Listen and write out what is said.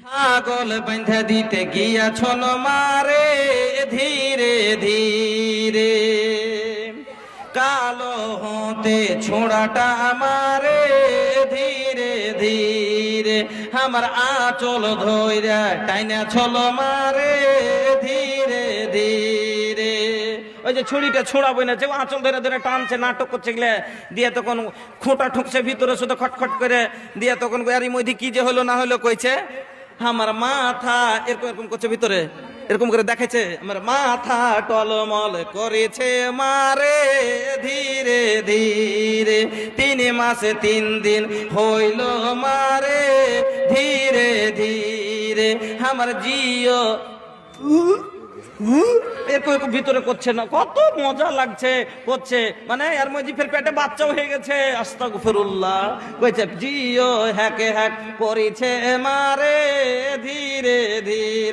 ছাগল বাঁধা দিতে গিয়াছল মারে ধীরে ধীরে, কালো হতে ছোড়াটা মারে ধীরে ধীরে, আমার আঁচল ধইরা টাইনা ছল মারে ধীরে ধীরে। ওই যে ছুরিটা ছোড়াবো না, যে আঁচল ধরে ধরে টানছে, নাটক করছে গেলে দিয়ে, তখন খোঁটা ঠুকছে ভিতরে শুধু খটখট করে দিয়ে, তখন এর মধ্যে কি যে হলো না হলো কইছে, আমার মাথা এরকম এরকম করছে ভিতরে, এরকম করে দেখেছে, আমার মাথা টলমল করেছে মারে ধীরে ধীরে, 3 মাসে 3 দিন হইল মারে ধীরে ধীরে, আমার জিও এরকম ভিতরে করছে না, কত মজা লাগছে করছে, মানে এর মধ্যে ফের পেটে বাচ্চাও হয়ে গেছে। আস্তাগফিরুল্লাহ কইছে জিও হ্যাকে হ্যাক করেছে মারে ধীরে ধীরে।